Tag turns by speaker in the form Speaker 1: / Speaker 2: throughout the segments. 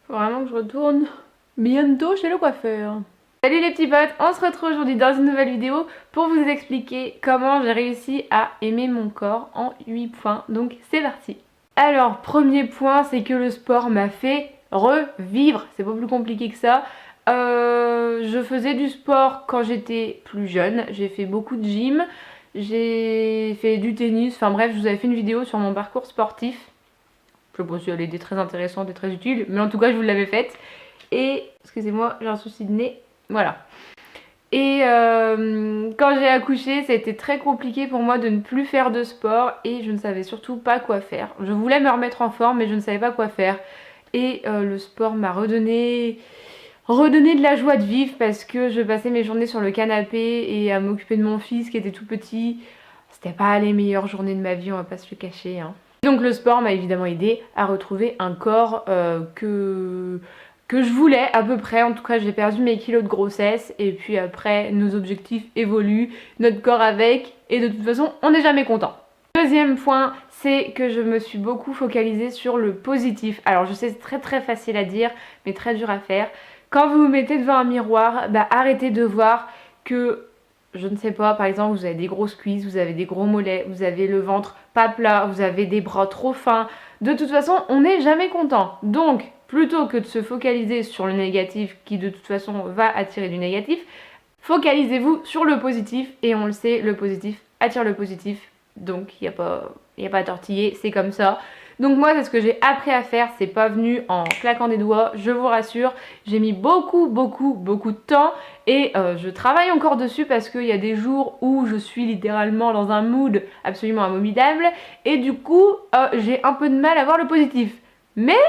Speaker 1: Faut vraiment que je retourne bientôt chez le coiffeur. Salut les petits potes, on se retrouve aujourd'hui dans une nouvelle vidéo pour vous expliquer comment j'ai réussi à aimer mon corps en 8 points. Donc c'est parti. Alors, premier point, c'est que le sport m'a fait revivre. C'est pas plus compliqué que ça. Je faisais du sport quand j'étais plus jeune. J'ai fait beaucoup de gym. J'ai fait du tennis. Enfin bref, je vous avais fait une vidéo sur mon parcours sportif. Je pense qu'elle était très intéressante et très utile. Mais en tout cas, je vous l'avais faite. Et, excusez-moi, j'ai un souci de nez. Voilà. Et quand j'ai accouché, ça a été très compliqué pour moi de ne plus faire de sport et je ne savais surtout pas quoi faire. Je voulais me remettre en forme mais je ne savais pas quoi faire. Et le sport m'a redonné de la joie de vivre parce que je passais mes journées sur le canapé et à m'occuper de mon fils qui était tout petit. C'était pas les meilleures journées de ma vie, on va pas se le cacher, hein. Donc le sport m'a évidemment aidé à retrouver un corps que je voulais à peu près. En tout cas, j'ai perdu mes kilos de grossesse et puis après, nos objectifs évoluent, notre corps avec, et de toute façon, on n'est jamais content. Deuxième point, c'est que je me suis beaucoup focalisée sur le positif. Alors je sais, c'est très très facile à dire, mais très dur à faire. Quand vous vous mettez devant un miroir, arrêtez de voir que, je ne sais pas, par exemple, vous avez des grosses cuisses, vous avez des gros mollets, vous avez le ventre pas plat, vous avez des bras trop fins. De toute façon, on n'est jamais content. Donc, plutôt que de se focaliser sur le négatif qui de toute façon va attirer du négatif, focalisez-vous sur le positif et on le sait, le positif attire le positif. Donc, il n'y a pas à tortiller, c'est comme ça. Donc moi, c'est ce que j'ai appris à faire, c'est pas venu en claquant des doigts, je vous rassure. J'ai mis beaucoup de temps et je travaille encore dessus parce qu'il y a des jours où je suis littéralement dans un mood absolument abominable et du coup, j'ai un peu de mal à voir le positif. Mais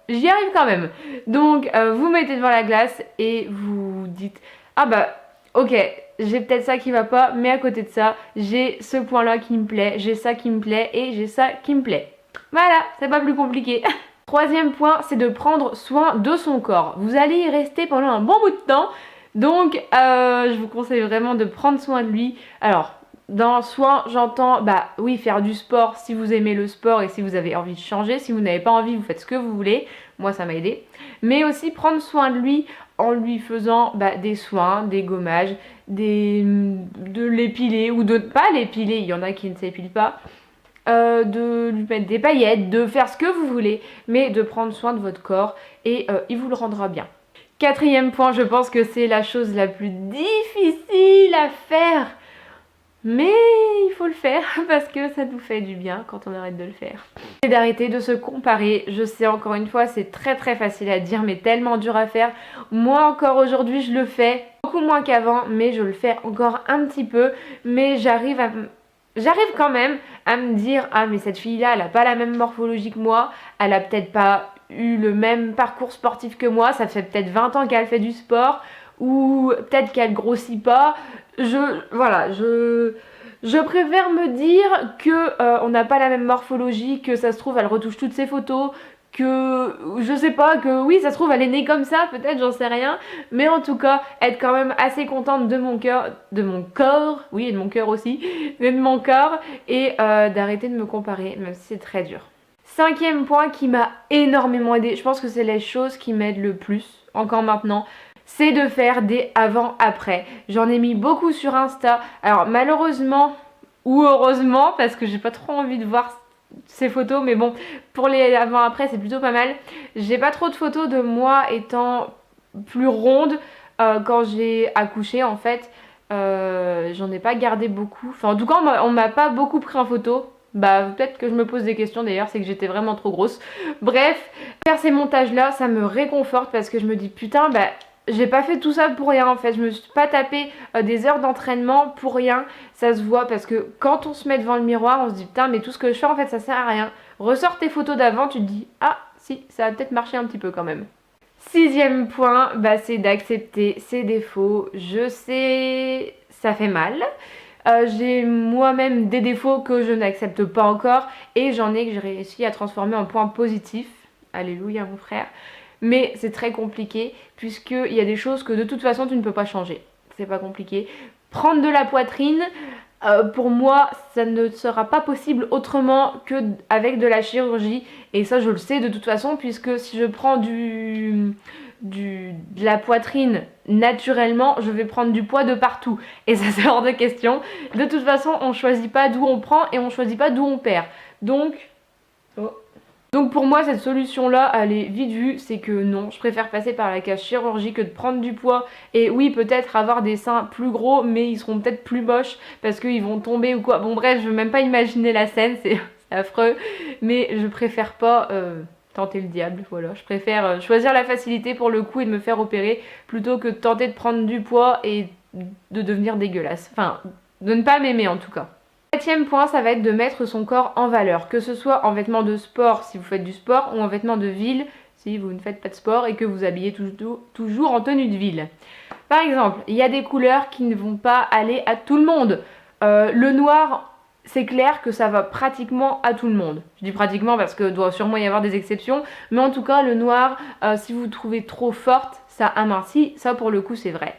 Speaker 1: j'y arrive quand même. Donc vous mettez devant la glace et vous dites « Ah bah, ok, j'ai peut-être ça qui va pas, mais à côté de ça, j'ai ce point-là qui me plaît, j'ai ça qui me plaît et j'ai ça qui me plaît. » Voilà, c'est pas plus compliqué. Troisième point, c'est de prendre soin de son corps. Vous allez y rester pendant un bon bout de temps, donc je vous conseille vraiment de prendre soin de lui. Alors, dans soin, j'entends, oui, faire du sport si vous aimez le sport et si vous avez envie de changer. Si vous n'avez pas envie, vous faites ce que vous voulez. Moi, ça m'a aidé. Mais aussi prendre soin de lui en lui faisant des soins, des gommages, de l'épiler ou de pas l'épiler. Il y en a qui ne s'épilent pas. De lui mettre des paillettes, de faire ce que vous voulez, mais de prendre soin de votre corps et il vous le rendra bien. Quatrième point, je pense que c'est la chose la plus difficile à faire, mais il faut le faire parce que ça nous fait du bien quand on arrête de le faire. C'est d'arrêter de se comparer. Je sais, encore une fois, c'est très facile à dire, mais tellement dur à faire. Moi encore aujourd'hui, je le fais beaucoup moins qu'avant, mais je le fais encore un petit peu, mais j'arrive quand même à me dire « Ah mais cette fille-là, elle a pas la même morphologie que moi, elle a peut-être pas eu le même parcours sportif que moi, ça fait peut-être 20 ans qu'elle fait du sport, ou peut-être qu'elle grossit pas. » Je préfère me dire que on n'a pas la même morphologie, que ça se trouve elle retouche toutes ses photos, que je sais pas, que oui ça se trouve elle est née comme ça, peut-être, j'en sais rien, mais en tout cas être quand même assez contente de mon corps, oui, et de mon cœur aussi, mais de mon corps, et d'arrêter de me comparer, même si c'est très dur. Cinquième point qui m'a énormément aidé, je pense que c'est les choses qui m'aident le plus, encore maintenant, c'est de faire des avant-après. J'en ai mis beaucoup sur Insta. Alors malheureusement ou heureusement, parce que j'ai pas trop envie de voir ces photos, mais bon, pour les avant-après c'est plutôt pas mal. J'ai pas trop de photos de moi étant plus ronde quand j'ai accouché en fait. J'en ai pas gardé beaucoup. Enfin en tout cas on m'a pas beaucoup pris en photo. Peut-être que je me pose des questions d'ailleurs, c'est que j'étais vraiment trop grosse. Bref, faire ces montages là, ça me réconforte parce que je me dis putain, j'ai pas fait tout ça pour rien en fait, je me suis pas tapé des heures d'entraînement pour rien, ça se voit parce que quand on se met devant le miroir, on se dit putain mais tout ce que je fais en fait ça sert à rien. Ressors tes photos d'avant, tu te dis ah si, ça a peut-être marché un petit peu quand même. Sixième point, c'est d'accepter ses défauts. Je sais, ça fait mal. J'ai moi-même des défauts que je n'accepte pas encore et j'en ai que j'ai réussi à transformer en points positifs. Alléluia mon frère. Mais c'est très compliqué puisqu'il y a des choses que de toute façon tu ne peux pas changer. C'est pas compliqué. Prendre de la poitrine, pour moi, ça ne sera pas possible autrement que avec de la chirurgie. Et ça, je le sais de toute façon, puisque si je prends de la poitrine naturellement, je vais prendre du poids de partout. Et ça, c'est hors de question. De toute façon, on choisit pas d'où on prend et on choisit pas d'où on perd. Donc pour moi, cette solution-là, elle est vite vue, c'est que non, je préfère passer par la case chirurgie que de prendre du poids. Et oui, peut-être avoir des seins plus gros, mais ils seront peut-être plus moches parce qu'ils vont tomber ou quoi. Bon bref, je veux même pas imaginer la scène, c'est affreux. Mais je préfère pas tenter le diable, voilà. Je préfère choisir la facilité pour le coup et de me faire opérer plutôt que de tenter de prendre du poids et de devenir dégueulasse. Enfin, de ne pas m'aimer en tout cas. Septième point, ça va être de mettre son corps en valeur, que ce soit en vêtements de sport si vous faites du sport ou en vêtements de ville si vous ne faites pas de sport et que vous habillez toujours en tenue de ville. Par exemple, il y a des couleurs qui ne vont pas aller à tout le monde. Le noir, c'est clair que ça va pratiquement à tout le monde. Je dis pratiquement parce que doit sûrement y avoir des exceptions, mais en tout cas le noir, si vous trouvez trop forte, ça amincit, ça pour le coup c'est vrai.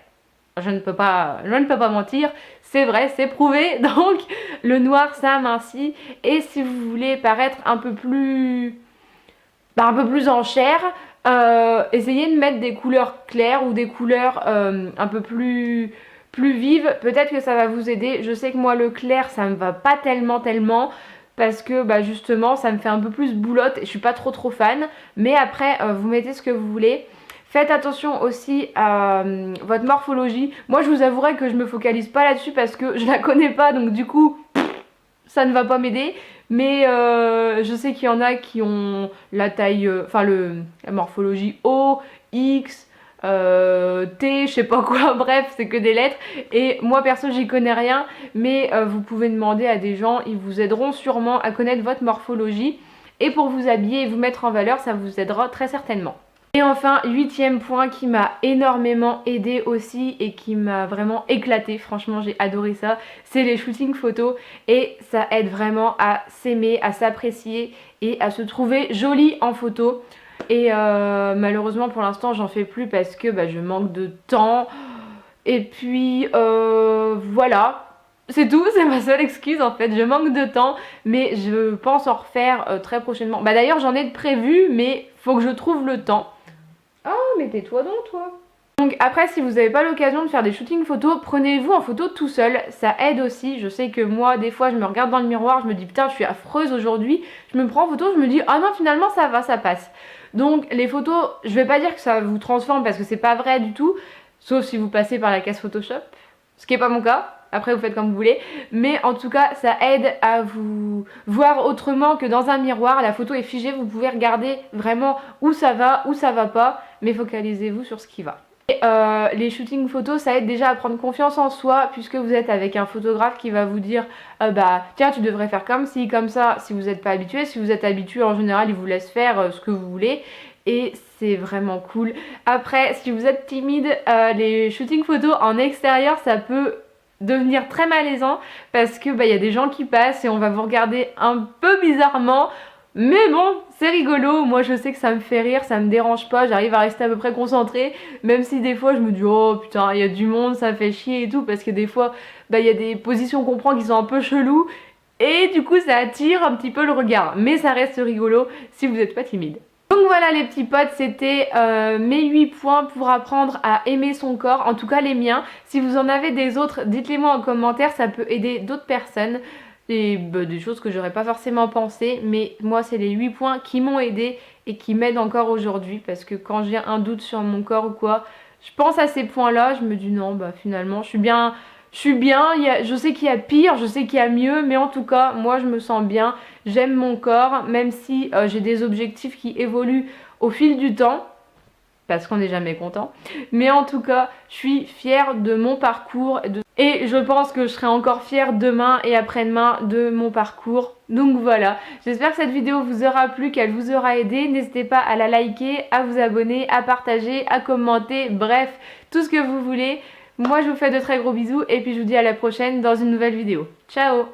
Speaker 1: Je ne peux pas mentir, c'est vrai, c'est prouvé, donc le noir ça amincit. Et si vous voulez paraître un peu plus en chair, essayez de mettre des couleurs claires ou des couleurs un peu plus vives, peut-être que ça va vous aider. Je sais que moi le clair ça me va pas tellement parce que justement ça me fait un peu plus boulotte et je suis pas trop fan, mais après vous mettez ce que vous voulez. Faites attention aussi à votre morphologie. Moi je vous avouerai que je me focalise pas là-dessus parce que je la connais pas, donc du coup ça ne va pas m'aider. Mais je sais qu'il y en a qui ont la taille, la morphologie O, X, T, je sais pas quoi, bref c'est que des lettres. Et moi perso j'y connais rien, mais vous pouvez demander à des gens, ils vous aideront sûrement à connaître votre morphologie. Et pour vous habiller et vous mettre en valeur, ça vous aidera très certainement. Et enfin, huitième point qui m'a énormément aidé aussi et qui m'a vraiment éclaté, franchement j'ai adoré ça, c'est les shootings photos. Et ça aide vraiment à s'aimer, à s'apprécier et à se trouver jolie en photo. Et malheureusement pour l'instant j'en fais plus parce que je manque de temps. Et puis voilà. C'est tout, c'est ma seule excuse en fait, je manque de temps, mais je pense en refaire très prochainement. D'ailleurs j'en ai de prévu, mais faut que je trouve le temps. Oh, mais tais-toi donc, toi. Donc après, si vous n'avez pas l'occasion de faire des shootings photos, prenez-vous en photo tout seul, ça aide aussi. Je sais que moi, des fois, je me regarde dans le miroir, je me dis putain, je suis affreuse aujourd'hui. Je me prends en photo, je me dis ah non, finalement ça va, ça passe. Donc les photos, je vais pas dire que ça vous transforme parce que c'est pas vrai du tout, sauf si vous passez par la case Photoshop, ce qui n'est pas mon cas. Après vous faites comme vous voulez, mais en tout cas ça aide à vous voir autrement que dans un miroir. La photo est figée, vous pouvez regarder vraiment où ça va pas, mais focalisez-vous sur ce qui va. Et les shootings photos ça aide déjà à prendre confiance en soi, puisque vous êtes avec un photographe qui va vous dire tiens tu devrais faire comme ci, comme ça, si vous n'êtes pas habitué. Si vous êtes habitué, en général il vous laisse faire ce que vous voulez. Et c'est vraiment cool. Après, si vous êtes timide, les shootings photos en extérieur ça peut devenir très malaisant parce que y a des gens qui passent et on va vous regarder un peu bizarrement, mais bon c'est rigolo. Moi je sais que ça me fait rire, ça me dérange pas, j'arrive à rester à peu près concentrée, même si des fois je me dis oh putain il y a du monde, ça fait chier et tout, parce que des fois il y a des positions qu'on prend qui sont un peu cheloues et du coup ça attire un petit peu le regard, mais ça reste rigolo si vous n'êtes pas timide. Donc voilà les petits potes, c'était mes 8 points pour apprendre à aimer son corps, en tout cas les miens. Si vous en avez des autres, dites-les moi en commentaire, ça peut aider d'autres personnes. Et des choses que j'aurais pas forcément pensé, mais moi c'est les 8 points qui m'ont aidé et qui m'aident encore aujourd'hui, parce que quand j'ai un doute sur mon corps ou quoi, je pense à ces points là, je me dis non finalement je suis bien, je sais qu'il y a pire, je sais qu'il y a mieux, mais en tout cas, moi je me sens bien, j'aime mon corps, même si j'ai des objectifs qui évoluent au fil du temps, parce qu'on n'est jamais content. Mais en tout cas, je suis fière de mon parcours et je pense que je serai encore fière demain et après-demain de mon parcours. Donc voilà, j'espère que cette vidéo vous aura plu, qu'elle vous aura aidé. N'hésitez pas à la liker, à vous abonner, à partager, à commenter, bref, tout ce que vous voulez. Moi je vous fais de très gros bisous et puis je vous dis à la prochaine dans une nouvelle vidéo. Ciao!